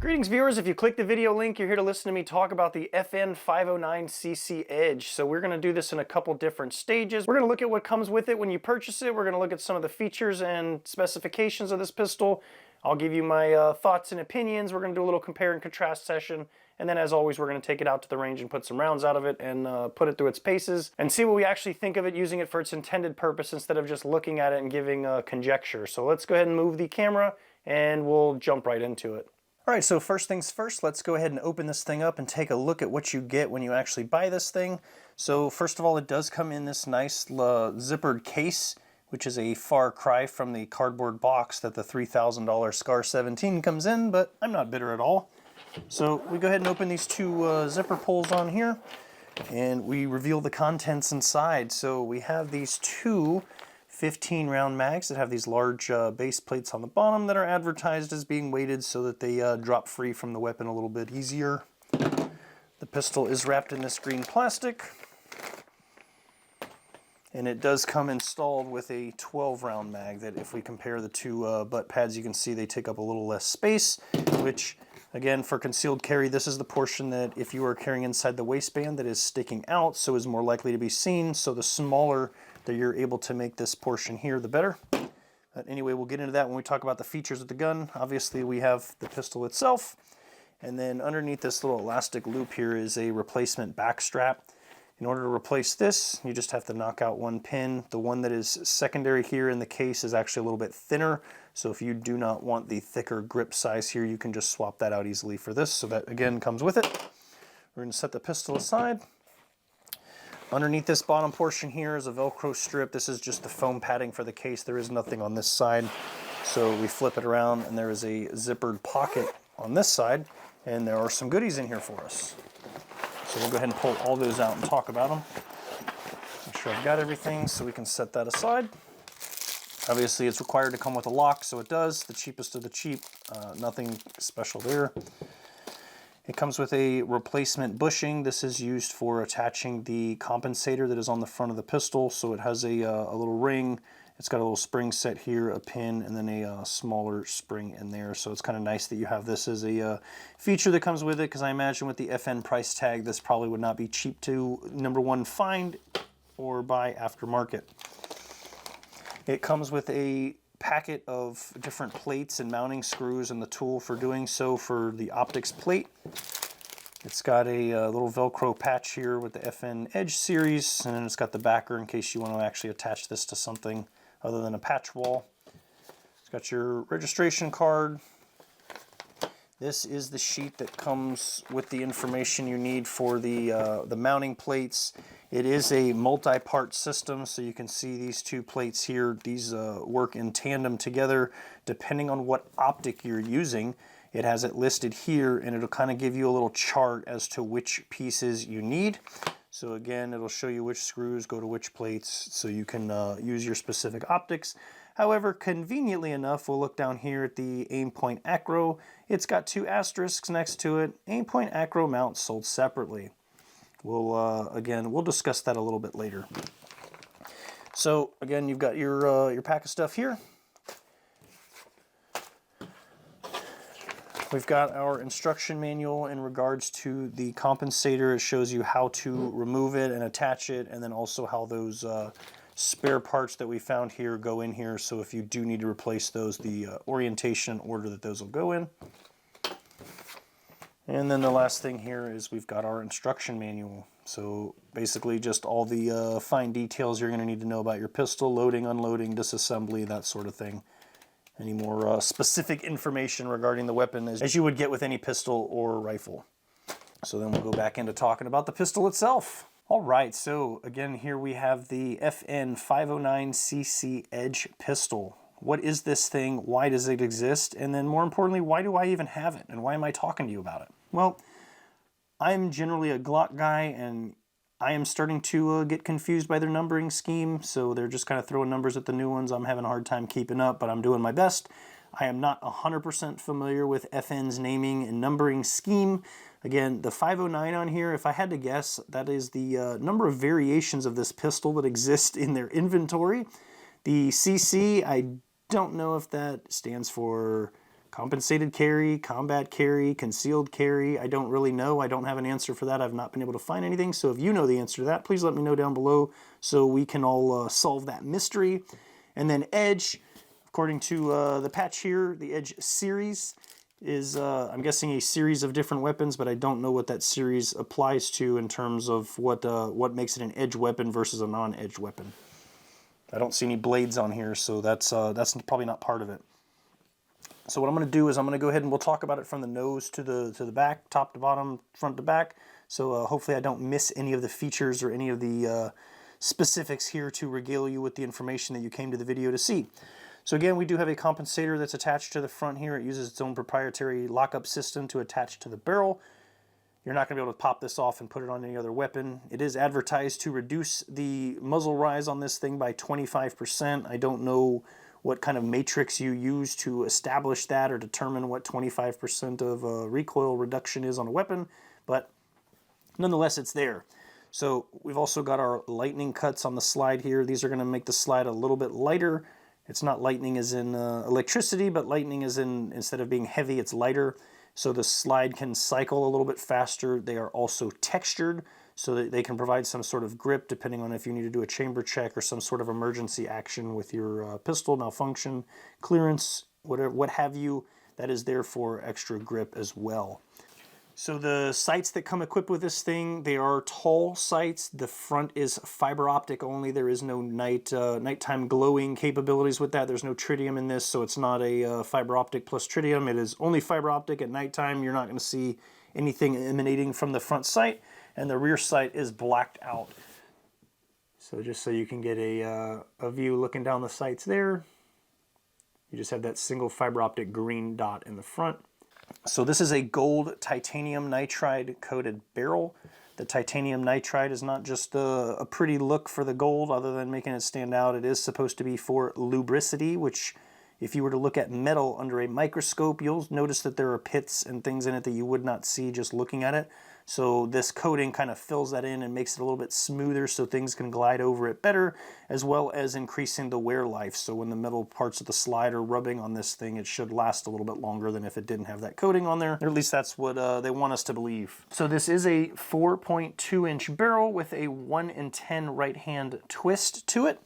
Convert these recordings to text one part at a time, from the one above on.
Greetings viewers, if you click the video link, you're here to listen to me talk about the FN 509cc Edge. So we're going to do this in a couple different stages. We're going to look at what comes with it when you purchase it. We're going to look at some of the features and specifications of this pistol. I'll give you my thoughts and opinions. We're going to do a little compare and contrast session. And then as always, we're going to take it out to the range and put some rounds out of it and put it through its paces and see what we actually think of it, using it for its intended purpose instead of just looking at it and giving conjecture. So let's go ahead and move the camera and we'll jump right into it. All right, so first things first, let's go ahead and open this thing up and take a look at what you get when you actually buy this thing. So first of all, it does come in this nice zippered case, which is a far cry from the cardboard box that the $3,000 SCAR 17 comes in, but I'm not bitter at all. So we go ahead and open these two zipper pulls on here, and we reveal the contents inside. So we have these two 15 round mags that have these large base plates on the bottom that are advertised as being weighted so that they drop free from the weapon a little bit easier. The pistol is wrapped in this green plastic, and it does come installed with a 12 round mag that, if we compare the two butt pads, you can see they take up a little less space, which again, for concealed carry, this is the portion that if you are carrying inside the waistband that is sticking out, so is more likely to be seen. So the smaller that you're able to make this portion here, the better. But anyway, we'll get into that when we talk about the features of the gun. Obviously, we have the pistol itself, and then underneath this little elastic loop here is a replacement back strap. In order to replace this, you just have to knock out one pin. The one that is secondary here in the case is actually a little bit thinner, so if you do not want the thicker grip size here, you can just swap that out easily for this. So that again comes with it. We're going to set the pistol aside. Underneath this bottom portion here is a Velcro strip. This is just the foam padding for the case. There is nothing on this side. So we flip it around and there is a zippered pocket on this side, and there are some goodies in here for us. So we'll go ahead and pull all those out and talk about them. Make sure I've got everything so we can set that aside. Obviously it's required to come with a lock, so it does. The cheapest of the cheap, nothing special there. It comes with a replacement bushing. This is used for attaching the compensator that is on the front of the pistol. So it has a little ring. It's got a little spring set here, a pin, and then a smaller spring in there. So it's kind of nice that you have this as a feature that comes with it, because I imagine with the FN price tag, this probably would not be cheap to, number one, find or buy aftermarket. It comes with a packet of different plates and mounting screws and the tool for doing so for the optics plate. It's got a little Velcro patch here with the FN Edge series, and then it's got the backer in case you want to actually attach this to something other than a patch wall. It's got your registration card. This is the sheet that comes with the information you need for the mounting plates. It is a multi-part system, so you can see these two plates here. These work in tandem together depending on what optic you're using. It has it listed here, and it'll kind of give you a little chart as to which pieces you need. So again, it'll show you which screws go to which plates so you can use your specific optics. However, conveniently enough, we'll look down here at the Aimpoint Acro. It's got two asterisks next to it. Aimpoint Acro mounts sold separately. We'll discuss that a little bit later. So again, you've got your pack of stuff here. We've got our instruction manual in regards to the compensator. It shows you how to remove it and attach it, and then also how those spare parts that we found here go in here. So if you do need to replace those, the orientation and order that those will go in. And then the last thing here is we've got our instruction manual. So basically just all the fine details you're going to need to know about your pistol, loading, unloading, disassembly, that sort of thing. Any more specific information regarding the weapon as you would get with any pistol or rifle. So then we'll go back into talking about the pistol itself. All right, so again, here we have the FN 509cc Edge pistol. What is this thing? Why does it exist? And then more importantly, why do I even have it? And why am I talking to you about it? Well, I'm generally a Glock guy, and I am starting to get confused by their numbering scheme. So they're just kind of throwing numbers at the new ones. I'm having a hard time keeping up, but I'm doing my best. I am not 100% familiar with FN's naming and numbering scheme. Again, the 509 on here, if I had to guess, that is the number of variations of this pistol that exist in their inventory. The CC, I don't know if that stands for Compensated carry, combat carry, concealed carry. I don't really know. I don't have an answer for that. I've not been able to find anything. So if you know the answer to that, please let me know down below so we can all solve that mystery. And then Edge, according to the patch here, the Edge series is, I'm guessing, a series of different weapons, but I don't know what that series applies to in terms of what makes it an Edge weapon versus a non-Edge weapon. I don't see any blades on here, so that's probably not part of it. So what I'm going to do is I'm going to go ahead and we'll talk about it from the nose to the back, top to bottom, front to back. So hopefully I don't miss any of the features or any of the specifics here to regale you with the information that you came to the video to see. So again, we do have a compensator that's attached to the front here. It uses its own proprietary lockup system to attach to the barrel. You're not going to be able to pop this off and put it on any other weapon. It is advertised to reduce the muzzle rise on this thing by 25%. I don't know what kind of matrix you use to establish that or determine what 25% of recoil reduction is on a weapon, but nonetheless it's there. So we've also got our lightning cuts on the slide here. These are going to make the slide a little bit lighter. It's not lightning as in electricity, but lightning as in, instead of being heavy, it's lighter. So the slide can cycle a little bit faster. They are also textured so that they can provide some sort of grip depending on if you need to do a chamber check or some sort of emergency action with your pistol, malfunction, clearance, whatever, what have you. That is there for extra grip as well. So the sights that come equipped with this thing, they are tall sights. The front is fiber optic only. There is no nighttime glowing capabilities with that. There's no tritium in this, so it's not a fiber optic plus tritium. It is only fiber optic at nighttime. You're not going to see anything emanating from the front sight, and the rear sight is blacked out. So just so you can get a view looking down the sights there, you just have that single fiber optic green dot in the front. So this is a gold titanium nitride coated barrel. The titanium nitride is not just a pretty look for the gold other than making it stand out. It is supposed to be for lubricity, which if you were to look at metal under a microscope, you'll notice that there are pits and things in it that you would not see just looking at it. So this coating kind of fills that in and makes it a little bit smoother so things can glide over it better, as well as increasing the wear life. So when the metal parts of the slide are rubbing on this thing, it should last a little bit longer than if it didn't have that coating on there. Or at least that's what they want us to believe. So this is a 4.2-inch barrel with a 1 in 10 right-hand twist to it.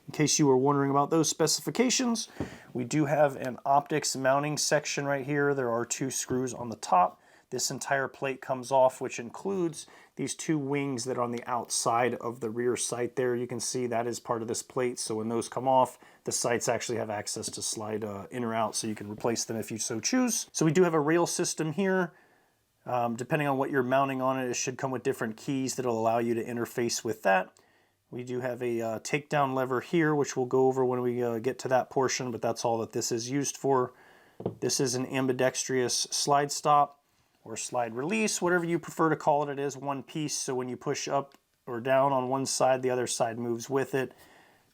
In case you were wondering about those specifications, we do have an optics mounting section right here. There are 2 screws on the top. This entire plate comes off, which includes these 2 wings that are on the outside of the rear sight there. You can see that is part of this plate, so when those come off, the sights actually have access to slide in or out, so you can replace them if you so choose. So we do have a rail system here. Depending on what you're mounting on it, it should come with different keys that will allow you to interface with that. We do have a takedown lever here, which we'll go over when we get to that portion, but that's all that this is used for. This is an ambidextrous slide stop or slide release, whatever you prefer to call it. It is one piece, so when you push up or down on one side, the other side moves with it,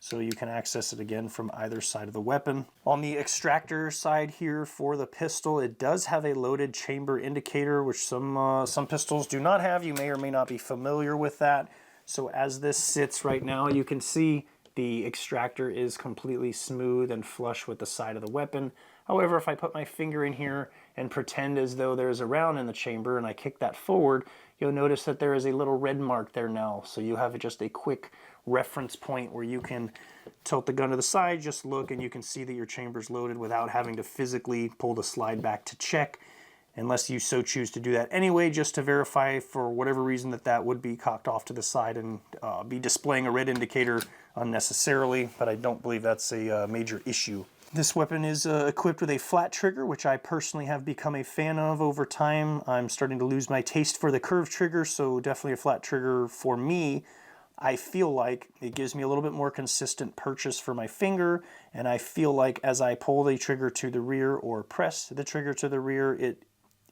so you can access it again from either side of the weapon. On the extractor side here for the pistol, it does have a loaded chamber indicator, which some pistols do not have. You may or may not be familiar with that. So as this sits right now, you can see the extractor is completely smooth and flush with the side of the weapon. However, if I put my finger in here and pretend as though there's a round in the chamber and I kick that forward, you'll notice that there is a little red mark there now. So you have just a quick reference point where you can tilt the gun to the side, just look, and you can see that your chamber's loaded without having to physically pull the slide back to check, unless you so choose to do that anyway, just to verify for whatever reason that would be cocked off to the side and be displaying a red indicator unnecessarily, but I don't believe that's a major issue. This weapon is equipped with a flat trigger, which I personally have become a fan of over time. I'm starting to lose my taste for the curved trigger, so definitely a flat trigger for me. I feel like it gives me a little bit more consistent purchase for my finger, and I feel like as I pull the trigger to the rear or press the trigger to the rear, it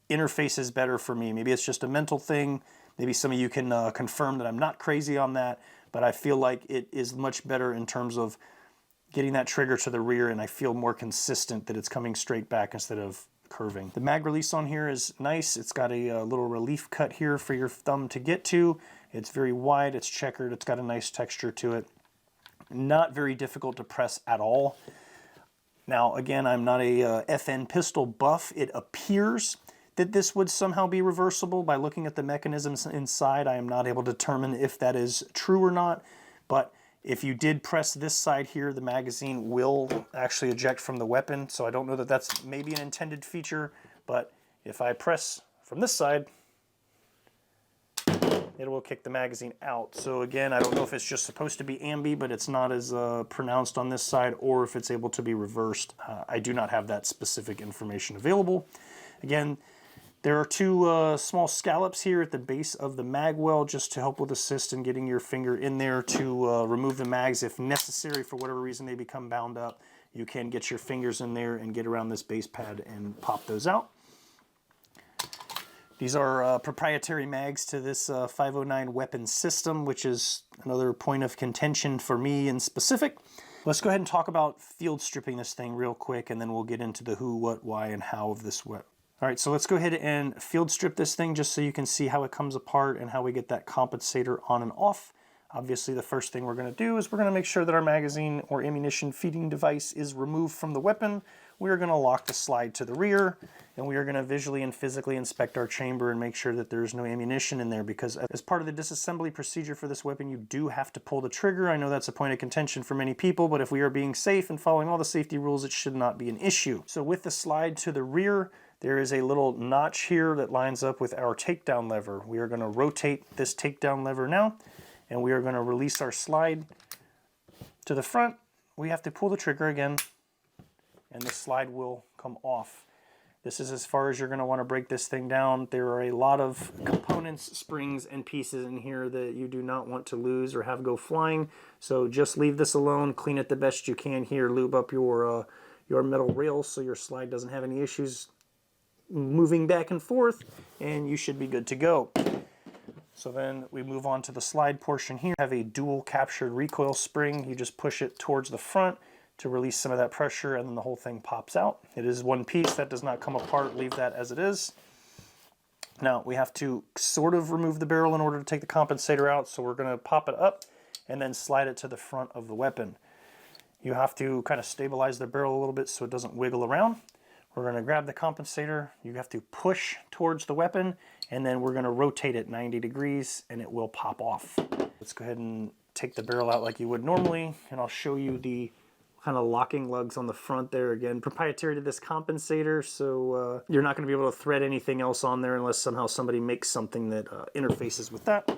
interfaces better for me. Maybe it's just a mental thing. Maybe some of you can confirm that I'm not crazy on that, but I feel like it is much better in terms of getting that trigger to the rear, and I feel more consistent that it's coming straight back instead of curving. The mag release on here is nice. It's got a little relief cut here for your thumb to get to. It's very wide, it's checkered, it's got a nice texture to it. Not very difficult to press at all. Now, again, I'm not a FN pistol buff. It appears that this would somehow be reversible. By looking at the mechanisms inside, I am not able to determine if that is true or not. But if you did press this side here, the magazine will actually eject from the weapon. So I don't know that that's maybe an intended feature, but if I press from this side, it will kick the magazine out. So again, I don't know if it's just supposed to be ambi, but it's not as pronounced on this side, or if it's able to be reversed. I do not have that specific information available. Again, there are two small scallops here at the base of the mag well, just to help with assist in getting your finger in there to remove the mags. If necessary, for whatever reason they become bound up, you can get your fingers in there and get around this base pad and pop those out. These are proprietary mags to this 509 weapon system, which is another point of contention for me in specific. Let's go ahead and talk about field stripping this thing real quick, and then we'll get into the who, what, why, and how of this weapon. All right, so let's go ahead and field strip this thing just so you can see how it comes apart and how we get that compensator on and off. Obviously, the first thing we're going to do is we're going to make sure that our magazine or ammunition feeding device is removed from the weapon. We are going to lock the slide to the rear, and we are going to visually and physically inspect our chamber and make sure that there's no ammunition in there, because as part of the disassembly procedure for this weapon, you do have to pull the trigger. I know that's a point of contention for many people, but if we are being safe and following all the safety rules, it should not be an issue. So with the slide to the rear, there is a little notch here that lines up with our takedown lever. We are going to rotate this takedown lever now, and we are going to release our slide to the front. We have to pull the trigger again, and the slide will come off. This is as far as you're going to want to break this thing down. There are a lot of components, springs, and pieces in here that you do not want to lose or have go flying. So just leave this alone, clean it the best you can here, lube up your metal rails so your slide doesn't have any issues moving back and forth, and you should be good to go. So then we move on to the slide portion here. Have a dual captured recoil spring. You just push it towards the front to release some of that pressure, and then the whole thing pops out. It is one piece that does not come apart. Leave that as it is. Now we have to sort of remove the barrel in order to take the compensator out, so we're going to pop it up and then slide it to the front of the weapon. You have to kind of stabilize the barrel a little bit so it doesn't wiggle around. We're going to grab the compensator. You have to push towards the weapon, and then we're going to rotate it 90 degrees and it will pop off. Let's go ahead and take the barrel out like you would normally, and I'll show you the kind of locking lugs on the front there. Again, proprietary to this compensator, so you're not going to be able to thread anything else on there unless somehow somebody makes something that interfaces with that.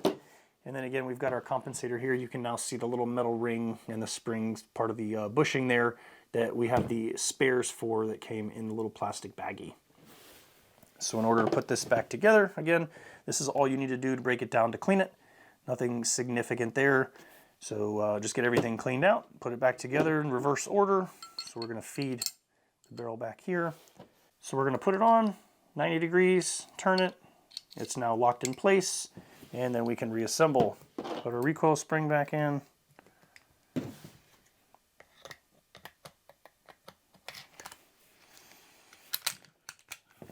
And then again, we've got our compensator here. You can now see the little metal ring and the springs, part of the bushing there, that we have the spares for that came in the little plastic baggie. So in order to put this back together, again, this is all you need to do to break it down to clean it. Nothing significant there. So just get everything cleaned out, put it back together in reverse order. So we're going to feed the barrel back here. So we're going to put it on 90 degrees, turn it. It's now locked in place, and then we can reassemble. Put our recoil spring back in.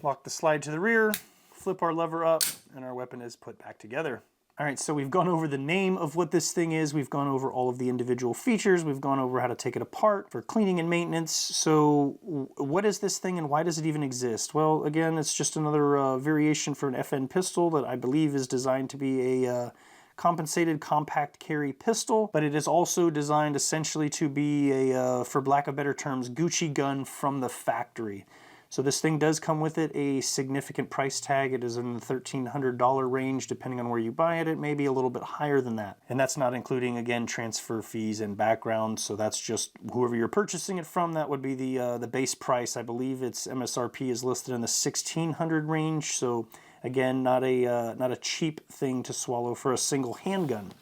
Lock the slide to the rear, flip our lever up, and our weapon is put back together. All right, so we've gone over the name of what this thing is. We've gone over all of the individual features. We've gone over how to take it apart for cleaning and maintenance. So what is this thing and why does it even exist? Well, again, it's just another variation for an FN pistol that I believe is designed to be a compensated compact carry pistol, but it is also designed essentially to be a, for lack of better terms, Gucci gun from the factory. So this thing does come with it a significant price tag. It is in the $1,300 range, depending on where you buy it. It may be a little bit higher than that. And that's not including, again, transfer fees and background. So that's just whoever you're purchasing it from, that would be the base price. I believe its MSRP is listed in the $1,600 range. So again, not a cheap thing to swallow for a single handgun.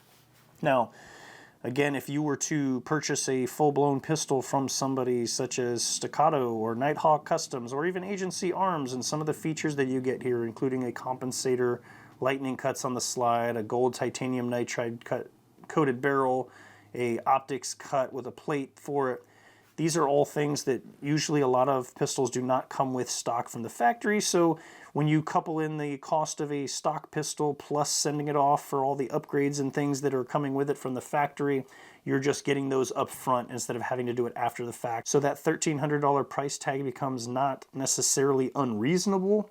Now, again, if you were to purchase a full-blown pistol from somebody such as Staccato or Nighthawk Customs or even Agency Arms, and some of the features that you get here, including a compensator, lightning cuts on the slide, a gold titanium nitride coated barrel, a optics cut with a plate for it, these are all things that usually a lot of pistols do not come with stock from the factory. So when you couple in the cost of a stock pistol plus sending it off for all the upgrades and things that are coming with it from the factory, you're just getting those up front instead of having to do it after the fact. So that $1,300 price tag becomes not necessarily unreasonable.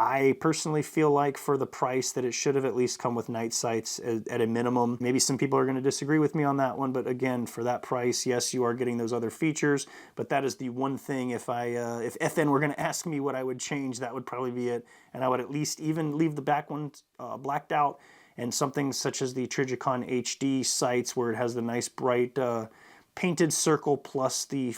I personally feel like for the price that it should have at least come with night sights at a minimum. Maybe some people are going to disagree with me on that one, but again, for that price, yes, you are getting those other features, but that is the one thing, if FN were going to ask me what I would change, that would probably be it, and I would at least even leave the back one blacked out, and something such as the Trijicon HD sights where it has the nice bright painted circle plus the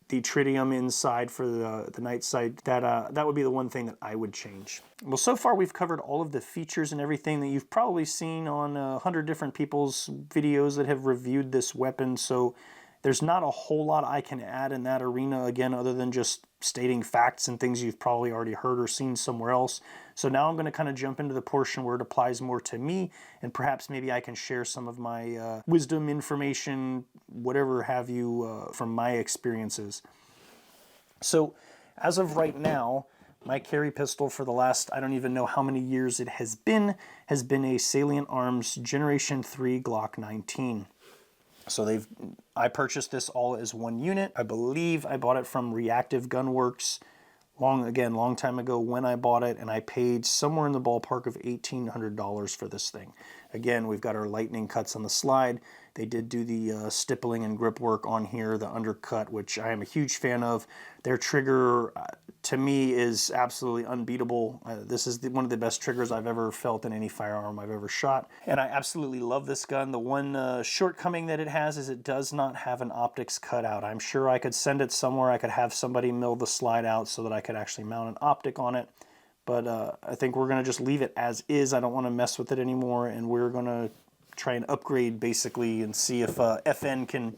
tritium inside for the night sight, that would be the one thing that I would change. Well, so far we've covered all of the features and everything that you've probably seen on 100 different people's videos that have reviewed this weapon, so there's not a whole lot I can add in that arena, again, other than just stating facts and things you've probably already heard or seen somewhere else. So now I'm going to kind of jump into the portion where it applies more to me, and perhaps maybe I can share some of my wisdom, information, whatever have you, from my experiences. So as of right now, my carry pistol for the last, I don't even know how many years it has been a Salient Arms Generation 3 Glock 19. So I purchased this all as one unit. I believe I bought it from Reactive Gunworks long time ago when I bought it, and I paid somewhere in the ballpark of $1,800 for this thing. Again, we've got our lightning cuts on the slide. They did do the stippling and grip work on here, the undercut, which I am a huge fan of. Their trigger, to me, is absolutely unbeatable. This is one of the best triggers I've ever felt in any firearm I've ever shot. And I absolutely love this gun. The one shortcoming that it has is it does not have an optics cutout. I'm sure I could send it somewhere. I could have somebody mill the slide out so that I could actually mount an optic on it. But I think we're going to just leave it as is. I don't want to mess with it anymore, and we're going to try and upgrade basically and see if FN can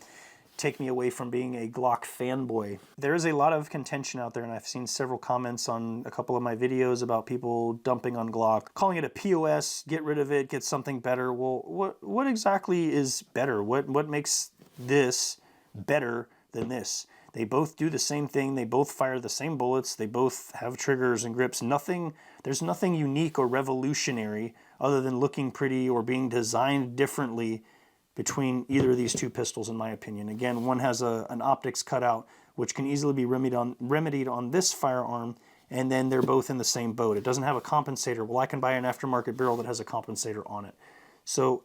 take me away from being a Glock fanboy. There is a lot of contention out there, and I've seen several comments on a couple of my videos about people dumping on Glock, calling it a POS, get rid of it, get something better. Well, what exactly is better? What makes this better than this? They both do the same thing. They both fire the same bullets. They both have triggers and grips. There's nothing unique or revolutionary other than looking pretty or being designed differently between either of these two pistols, in my opinion. Again, one has an optics cutout, which can easily be remedied on this firearm, and then they're both in the same boat. It doesn't have a compensator. Well, I can buy an aftermarket barrel that has a compensator on it. So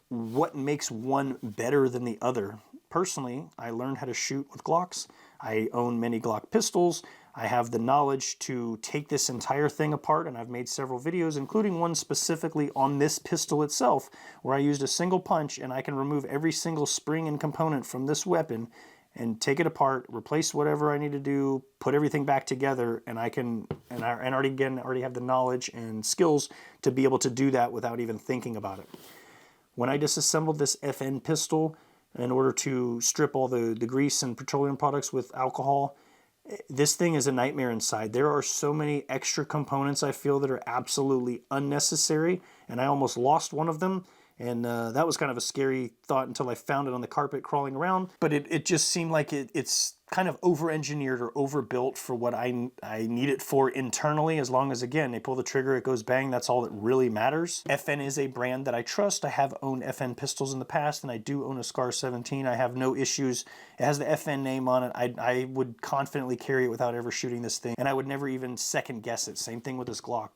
what makes one better than the other? Personally, I learned how to shoot with Glocks. I own many Glock pistols. I have the knowledge to take this entire thing apart, and I've made several videos, including one specifically on this pistol itself, where I used a single punch and I can remove every single spring and component from this weapon and take it apart, replace whatever I need to do, put everything back together, and I already have the knowledge and skills to be able to do that without even thinking about it. When I disassembled this FN pistol in order to strip all the grease and petroleum products with alcohol, this thing is a nightmare inside. There are so many extra components I feel that are absolutely unnecessary, and I almost lost one of them, and that was kind of a scary thought until I found it on the carpet crawling around. But it just seemed like it's kind of over-engineered or overbuilt for what I need it for internally, as long as, again, they pull the trigger, it goes bang, that's all that really matters. FN is a brand that I trust. I have owned FN pistols in the past, and I do own a SCAR 17. I have no issues. It has the FN name on it. I would confidently carry it without ever shooting this thing, and I would never even second guess it. Same thing with this Glock.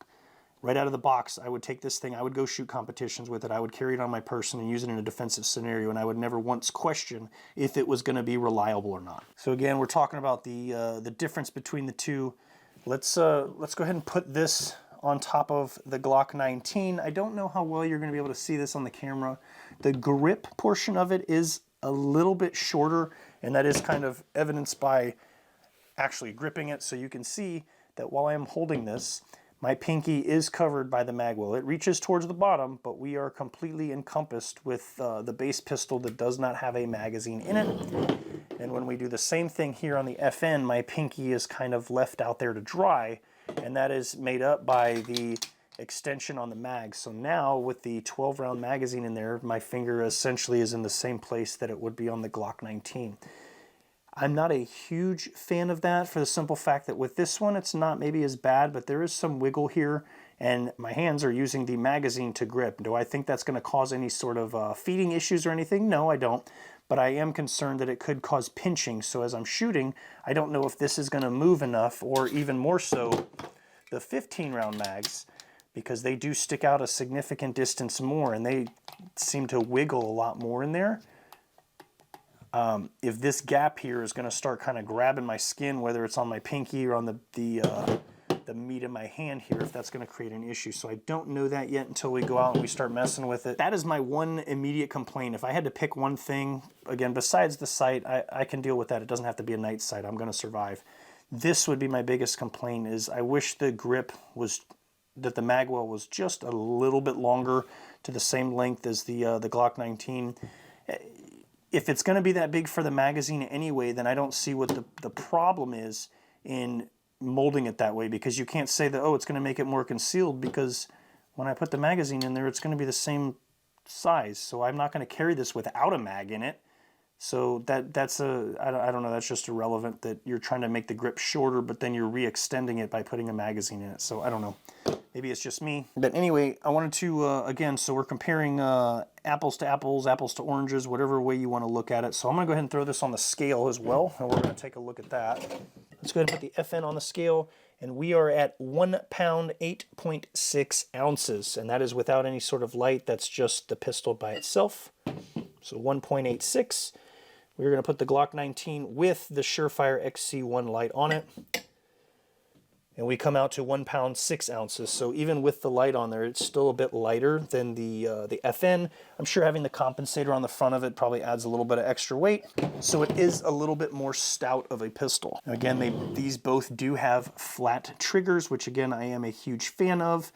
Right out of the box, I would take this thing, I would go shoot competitions with it, I would carry it on my person and use it in a defensive scenario, and I would never once question if it was going to be reliable or not. So again, we're talking about the difference between the two. Let's go ahead and put this on top of the Glock 19. I don't know how well you're going to be able to see this on the camera. The grip portion of it is a little bit shorter, and that is kind of evidenced by actually gripping it, so you can see that while I am holding this, my pinky is covered by the mag well. It reaches towards the bottom, but we are completely encompassed with the base pistol that does not have a magazine in it. And when we do the same thing here on the FN, my pinky is kind of left out there to dry, and that is made up by the extension on the mag. So now with the 12-round magazine in there, my finger essentially is in the same place that it would be on the Glock 19. I'm not a huge fan of that for the simple fact that with this one, it's not maybe as bad, but there is some wiggle here. and my hands are using the magazine to grip. Do I think that's going to cause any sort of feeding issues or anything? No, I don't. But I am concerned that it could cause pinching. So as I'm shooting, I don't know if this is going to move enough, or even more so, the 15 round mags, because they do stick out a significant distance more and they seem to wiggle a lot more in there. If this gap here is going to start kind of grabbing my skin, whether it's on my pinky or on the meat of my hand here, if that's going to create an issue. So I don't know that yet until we go out and we start messing with it. That is my one immediate complaint. If I had to pick one thing, again, besides the sight, I can deal with that. It doesn't have to be a night sight. I'm going to survive. This would be my biggest complaint, is I wish the grip was, that the magwell was just a little bit longer, to the same length as the Glock 19. If it's going to be that big for the magazine anyway, then I don't see what the problem is in molding it that way, because you can't say that, oh, it's going to make it more concealed, because when I put the magazine in there, it's going to be the same size. So I'm not going to carry this without a mag in it. So that's I don't know, that's just irrelevant, that you're trying to make the grip shorter, but then you're re-extending it by putting a magazine in it. So I don't know. Maybe it's just me. But anyway, I wanted to, again, so we're comparing apples to apples, apples to oranges, whatever way you want to look at it. So I'm going to go ahead and throw this on the scale as well, and we're going to take a look at that. Let's go ahead and put the FN on the scale, and we are at 1 pound, 8.6 ounces, and that is without any sort of light. That's just the pistol by itself. So 1.86. We're going to put the Glock 19 with the Surefire XC1 light on it, and we come out to 1 pound, 6 ounces. So even with the light on there, it's still a bit lighter than the FN. I'm sure having the compensator on the front of it probably adds a little bit of extra weight. So it is a little bit more stout of a pistol. Again, these both do have flat triggers, which again, I am a huge fan of.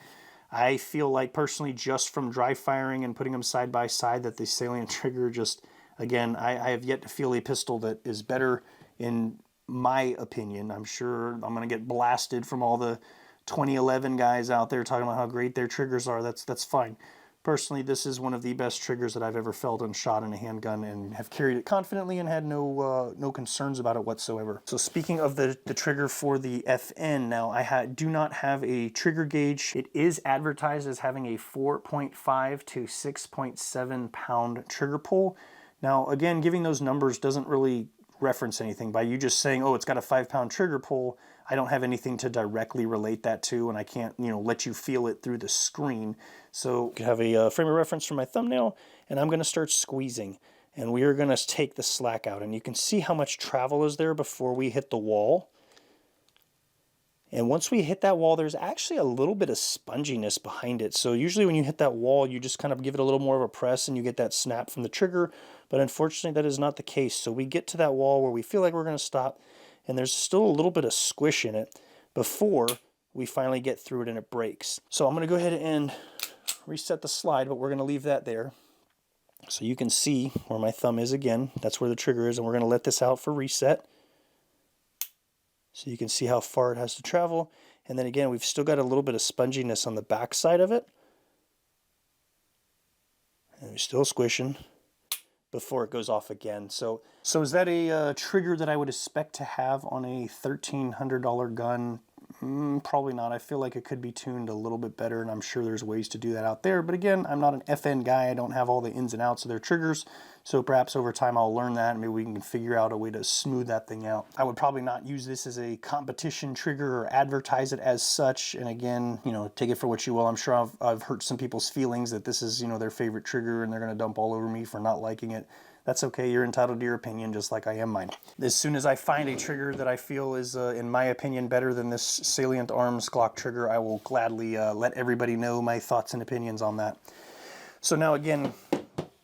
I feel like personally, just from dry firing and putting them side by side, that the Salient trigger just, again, I have yet to feel a pistol that is better, in my opinion. I'm sure I'm going to get blasted from all the 2011 guys out there talking about how great their triggers are. That's fine. Personally, this is one of the best triggers that I've ever felt and shot in a handgun, and have carried it confidently and had no concerns about it whatsoever. So speaking of the trigger for the FN, now I do not have a trigger gauge. It is advertised as having a 4.5 to 6.7 pound trigger pull. Now again, giving those numbers doesn't really reference anything. By you just saying, oh, it's got a 5 pound trigger pull, I don't have anything to directly relate that to, and I can't, let you feel it through the screen. So you have a frame of reference for my thumbnail, and I'm going to start squeezing, and we are going to take the slack out, and you can see how much travel is there before we hit the wall. And once we hit that wall, there's actually a little bit of sponginess behind it. So usually when you hit that wall, you just kind of give it a little more of a press and you get that snap from the trigger. But unfortunately, that is not the case. So we get to that wall where we feel like we're going to stop, and there's still a little bit of squish in it before we finally get through it and it breaks. So I'm going to go ahead and reset the slide, but we're going to leave that there. So you can see where my thumb is again. That's where the trigger is, and we're going to let this out for reset. So you can see how far it has to travel. And then again, we've still got a little bit of sponginess on the back side of it. And we're still squishing before it goes off again. So is that a trigger that I would expect to have on a $1,300 gun? Probably not. I feel like it could be tuned a little bit better, and I'm sure there's ways to do that out there. But again, I'm not an FN guy. I don't have all the ins and outs of their triggers. So perhaps over time I'll learn that, and maybe we can figure out a way to smooth that thing out. I would probably not use this as a competition trigger or advertise it as such. And again, take it for what you will. I'm sure I've hurt some people's feelings that this is, their favorite trigger, and they're going to dump all over me for not liking it. That's okay. You're entitled to your opinion, just like I am mine. As soon as I find a trigger that I feel is, in my opinion, better than this Salient Arms Glock trigger, I will gladly let everybody know my thoughts and opinions on that. So now again,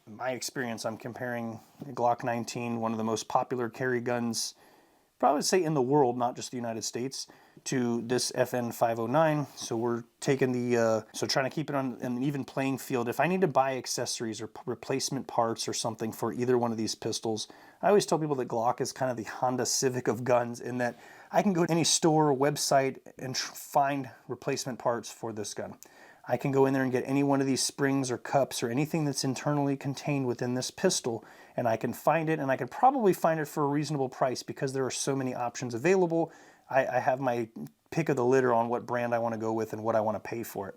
my experience, I'm comparing the Glock 19, one of the most popular carry guns, probably say in the world, not just the United States, to this FN 509. So we're taking trying to keep it on an even playing field. If I need to buy accessories or replacement parts or something for either one of these pistols, I always tell people that Glock is kind of the Honda Civic of guns, in that I can go to any store or website and find replacement parts for this gun. I can go in there and get any one of these springs or cups or anything that's internally contained within this pistol, and I can find it, and I can probably find it for a reasonable price because there are so many options available. I have my pick of the litter on what brand I want to go with and what I want to pay for it.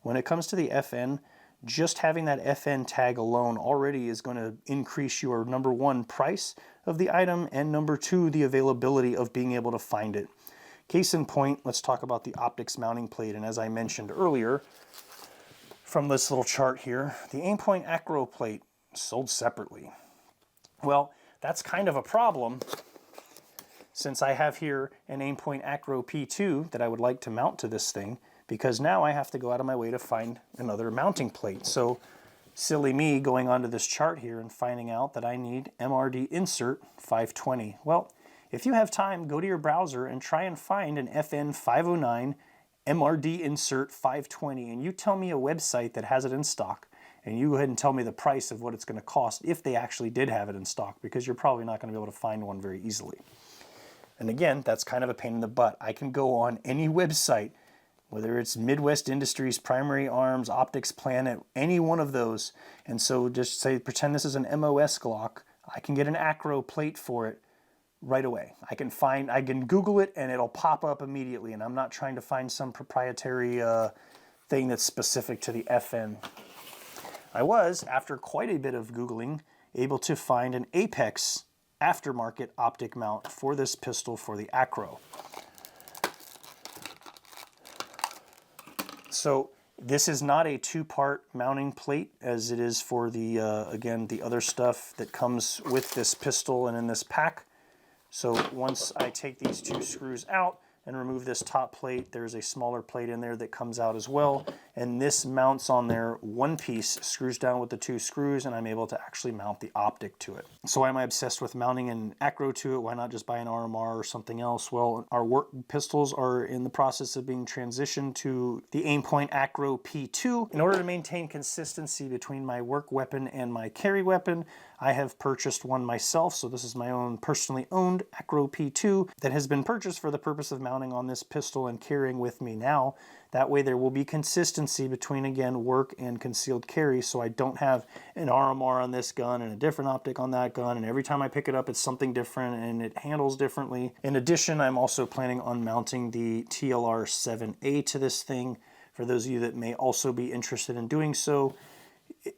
When it comes to the FN, just having that FN tag alone already is going to increase your number one, price of the item, and number two, the availability of being able to find it. Case in point, let's talk about the Optics mounting plate. And as I mentioned earlier, from this little chart here, the Aimpoint Acro plate sold separately. Well, that's kind of a problem since I have here an Aimpoint Acro P2 that I would like to mount to this thing, because now I have to go out of my way to find another mounting plate. So silly me going onto this chart here and finding out that I need MRD insert 520. Well, if you have time, go to your browser and try and find an FN 509 MRD insert 520, and you tell me a website that has it in stock, and you go ahead and tell me the price of what it's going to cost if they actually did have it in stock, because you're probably not going to be able to find one very easily. And again, that's kind of a pain in the butt. I can go on any website, whether it's Midwest Industries, Primary Arms, Optics Planet, any one of those. And so just say, pretend this is an MOS Glock. I can get an Acro plate for it right away. I can Google it and it'll pop up immediately. And I'm not trying to find some proprietary thing that's specific to the FN. I was, after quite a bit of Googling, able to find an Apex aftermarket optic mount for this pistol for the Acro. So this is not a two-part mounting plate as it is for the, again, the other stuff that comes with this pistol and in this pack. So once I take these two screws out and remove this top plate, there's a smaller plate in there that comes out as well. And this mounts on there one piece, screws down with the two screws, and I'm able to actually mount the optic to it. So why am I obsessed with mounting an Acro to it? Why not just buy an RMR or something else? Well, our work pistols are in the process of being transitioned to the Aimpoint Acro P2. In order to maintain consistency between my work weapon and my carry weapon, I have purchased one myself, so this is my own personally owned Acro P2 that has been purchased for the purpose of mounting on this pistol and carrying with me now. That way there will be consistency between, again, work and concealed carry, so I don't have an RMR on this gun and a different optic on that gun, and every time I pick it up it's something different and it handles differently. In addition, I'm also planning on mounting the TLR 7A to this thing. For those of you that may also be interested in doing so,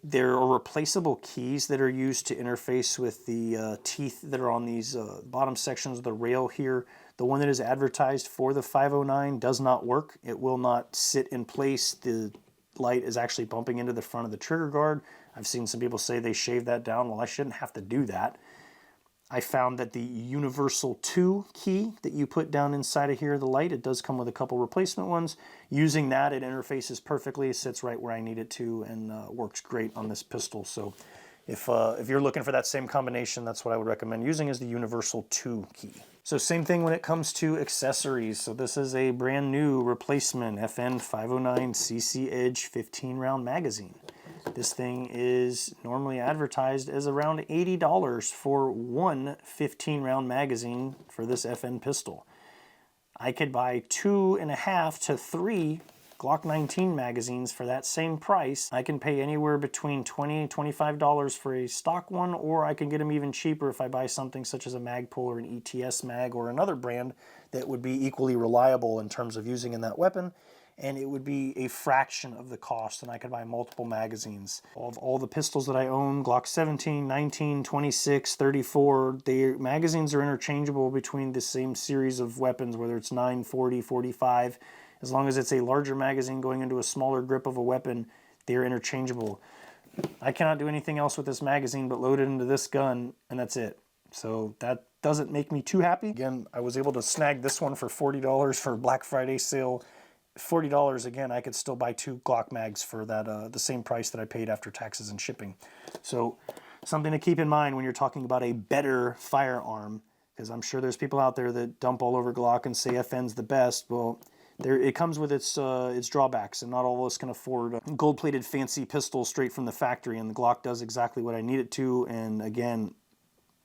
there are replaceable keys that are used to interface with the teeth that are on these bottom sections of the rail here. The one that is advertised for the 509 does not work. It will not sit in place. The light is actually bumping into the front of the trigger guard. I've seen some people say they shaved that down. Well, I shouldn't have to do that. I found that the Universal 2 key that you put down inside of here, the light, it does come with a couple replacement ones. Using that, it interfaces perfectly, sits right where I need it to, and works great on this pistol. So if you're looking for that same combination, that's what I would recommend using, is the Universal 2 key. So same thing when it comes to accessories. So this is a brand new replacement FN 509 CC Edge 15 round magazine. This thing is normally advertised as around $80 for one 15-round magazine for this FN pistol. I could buy 2.5 to 3 Glock 19 magazines for that same price. I can pay anywhere between $20 and $25 for a stock one, or I can get them even cheaper if I buy something such as a Magpul or an ETS mag or another brand that would be equally reliable in terms of using in that weapon. And it would be a fraction of the cost, and I could buy multiple magazines. Of all the pistols that I own, Glock 17, 19, 26, 34, their magazines are interchangeable between the same series of weapons, whether it's 9, 40, 45. As long as it's a larger magazine going into a smaller grip of a weapon, they're interchangeable. I cannot do anything else with this magazine but load it into this gun, and that's it. So that doesn't make me too happy. Again, I was able to snag this one for $40 for Black Friday sale. $40 again, I could still buy 2 Glock mags for that the same price that I paid after taxes and shipping. So something to keep in mind when you're talking about a better firearm, because I'm sure there's people out there that dump all over Glock and say FN's the best. Well, it comes with its drawbacks, and not all of us can afford a gold-plated fancy pistol straight from the factory, and the Glock does exactly what I need it to. And again,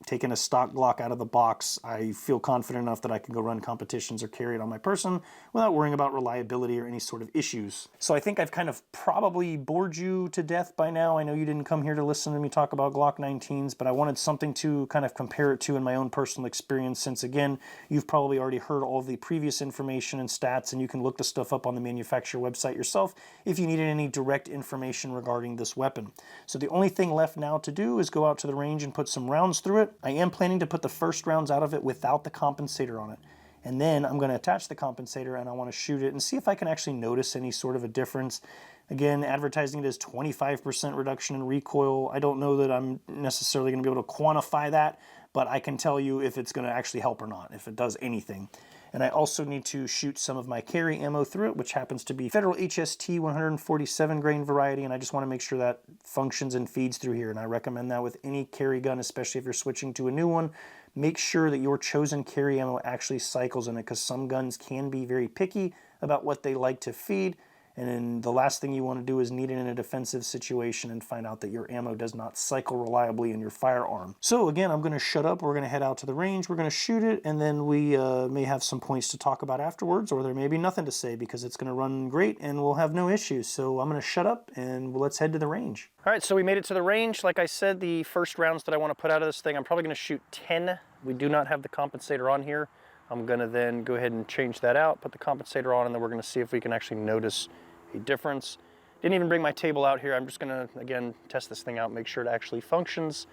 taking a stock Glock out of the box, I feel confident enough that I can go run competitions or carry it on my person without worrying about reliability or any sort of issues. So I think I've kind of probably bored you to death by now. I know you didn't come here to listen to me talk about Glock 19s, but I wanted something to kind of compare it to in my own personal experience, since again, you've probably already heard all of the previous information and stats, and you can look the stuff up on the manufacturer website yourself if you needed any direct information regarding this weapon. So the only thing left now to do is go out to the range and put some rounds through it. I am planning to put the first rounds out of it without the compensator on it. And then I'm going to attach the compensator and I want to shoot it and see if I can actually notice any sort of a difference. Again, advertising it as 25% reduction in recoil. I don't know that I'm necessarily going to be able to quantify that, but I can tell you if it's going to actually help or not, if it does anything. And I also need to shoot some of my carry ammo through it, which happens to be Federal HST 147 grain variety, and I just want to make sure that functions and feeds through here. And I recommend that with any carry gun, especially if you're switching to a new one. Make sure that your chosen carry ammo actually cycles in it, because some guns can be very picky about what they like to feed. And then the last thing you want to do is need it in a defensive situation and find out that your ammo does not cycle reliably in your firearm. So again, I'm going to shut up. We're going to head out to the range. We're going to shoot it, and then we may have some points to talk about afterwards, or there may be nothing to say because it's going to run great and we'll have no issues. So I'm going to shut up and let's head to the range. All right, so we made it to the range. Like I said, the first rounds that I want to put out of this thing, I'm probably going to shoot 10. We do not have the compensator on here. I'm going to then go ahead and change that out, put the compensator on, and then we're going to see if we can actually notice a difference. Didn't even bring my table out here. I'm just gonna, again, test this thing out, make sure it actually functions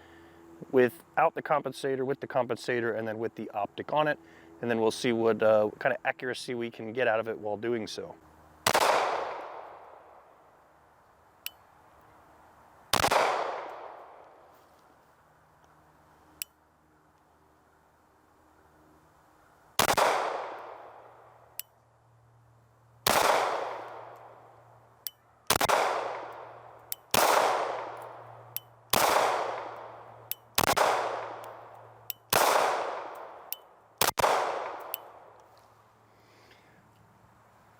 without the compensator, with the compensator, and then with the optic on it. And then we'll see what kind of accuracy we can get out of it while doing so.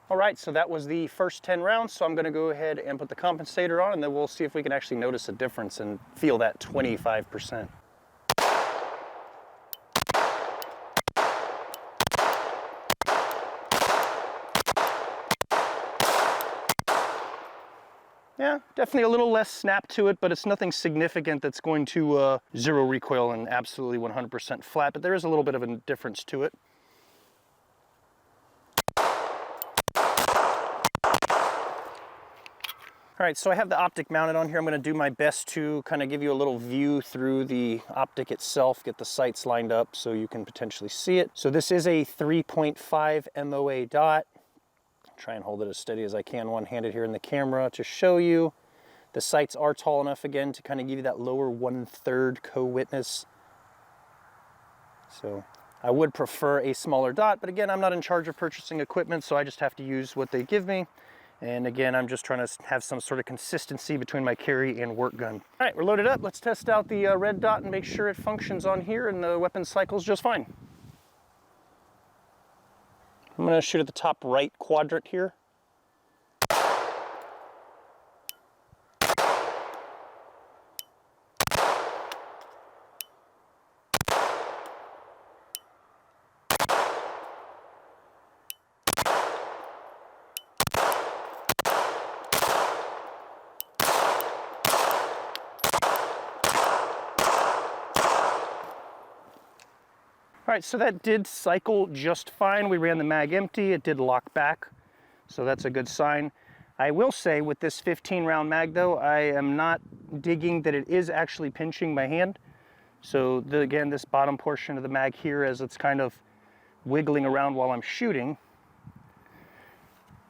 All right, so that was the first 10 rounds. So I'm gonna go ahead and put the compensator on, and then we'll see if we can actually notice a difference and feel that 25%. Yeah, definitely a little less snap to it, but it's nothing significant that's going to zero recoil and absolutely 100% flat, but there is a little bit of a difference to it. All right, so I have the optic mounted on here. I'm going to do my best to kind of give you a little view through the optic itself, get the sights lined up so you can potentially see it. So this is a 3.5 MOA dot. Try and hold it as steady as I can one-handed here in the camera to show you. The sights are tall enough, again, to kind of give you that lower 1/3 co-witness. So I would prefer a smaller dot, but again, I'm not in charge of purchasing equipment, so I just have to use what they give me. And again, I'm just trying to have some sort of consistency between my carry and work gun. All right, we're loaded up. Let's test out the red dot and make sure it functions on here and the weapon cycles just fine. I'm gonna shoot at the top right quadrant here. All right, so that did cycle just fine. We ran the mag empty, it did lock back, so that's a good sign. I will say with this 15-round mag though, I am not digging that it is actually pinching my hand. So again, this bottom portion of the mag here, as it's kind of wiggling around while I'm shooting,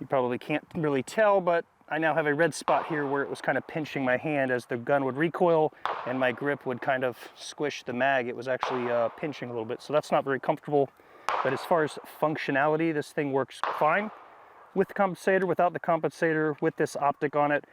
you probably can't really tell, but I now have a red spot here where it was kind of pinching my hand as the gun would recoil and my grip would kind of squish the mag. It was actually pinching a little bit, so that's not very comfortable. But as far as functionality, this thing works fine with the compensator, without the compensator, with this optic on it.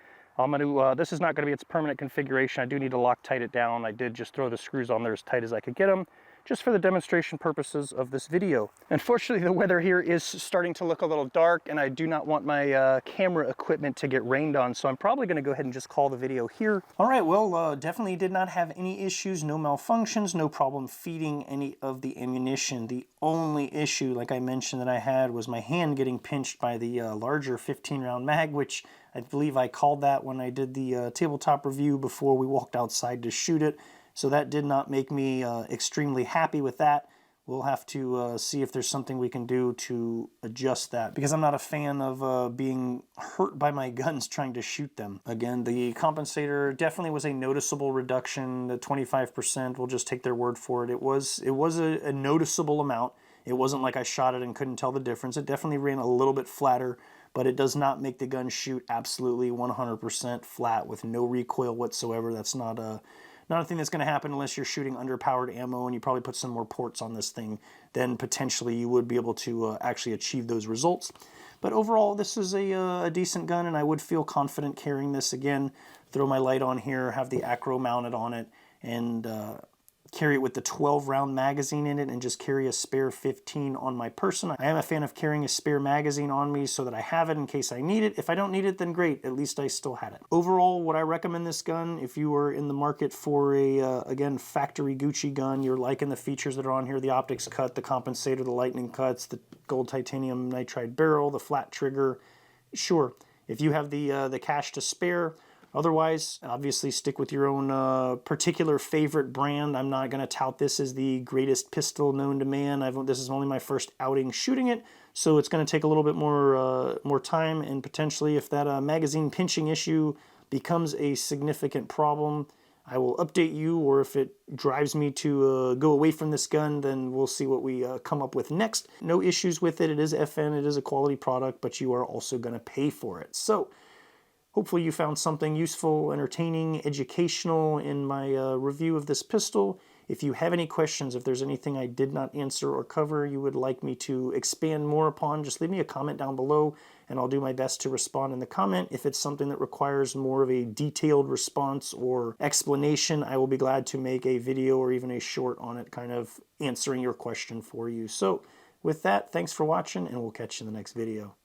This is not going to be its permanent configuration. I do need to Loctite it down. I did just throw the screws on there as tight as I could get them. just for the demonstration purposes of this video. Unfortunately, the weather here is starting to look a little dark, and I do not want my camera equipment to get rained on, so I'm probably going to go ahead and just call the video here. All right, well, definitely did not have any issues, no malfunctions, no problem feeding any of the ammunition. The only issue, like I mentioned, that I had was my hand getting pinched by the larger 15-round mag, which I believe I called that when I did the tabletop review before we walked outside to shoot it. So that did not make me extremely happy with that. We'll have to see if there's something we can do to adjust that, because I'm not a fan of being hurt by my guns trying to shoot them. Again, the compensator definitely was a noticeable reduction. The 25%, we'll just take their word for it. It was a noticeable amount. It wasn't like I shot it and couldn't tell the difference. It definitely ran a little bit flatter, but it does not make the gun shoot absolutely 100% flat with no recoil whatsoever. That's not a thing that's going to happen unless you're shooting underpowered ammo and you probably put some more ports on this thing. Then potentially you would be able to actually achieve those results. But overall, this is a decent gun, and I would feel confident carrying this again. Throw my light on here, have the Acro mounted on it, and carry it with the 12-round magazine in it, and just carry a spare 15 on my person. I am a fan of carrying a spare magazine on me so that I have it in case I need it. If I don't need it, then great. At least I still had it. Overall, would I recommend this gun if you are in the market for a, again, factory Gucci gun? You're liking the features that are on here, the optics cut, the compensator, the lightning cuts, the gold titanium nitride barrel, the flat trigger. Sure, if you have the cash to spare. Otherwise, obviously stick with your own particular favorite brand. I'm not going to tout this as the greatest pistol known to man. This is only my first outing shooting it, so it's going to take a little bit more time, and potentially if that magazine pinching issue becomes a significant problem, I will update you, or if it drives me to go away from this gun, then we'll see what we come up with next. No issues with it. It is FN. It is a quality product, but you are also going to pay for it. So hopefully you found something useful, entertaining, educational in my review of this pistol. If you have any questions, if there's anything I did not answer or cover you would like me to expand more upon, just leave me a comment down below and I'll do my best to respond in the comment. If it's something that requires more of a detailed response or explanation, I will be glad to make a video or even a short on it, kind of answering your question for you. So with that, thanks for watching, and we'll catch you in the next video.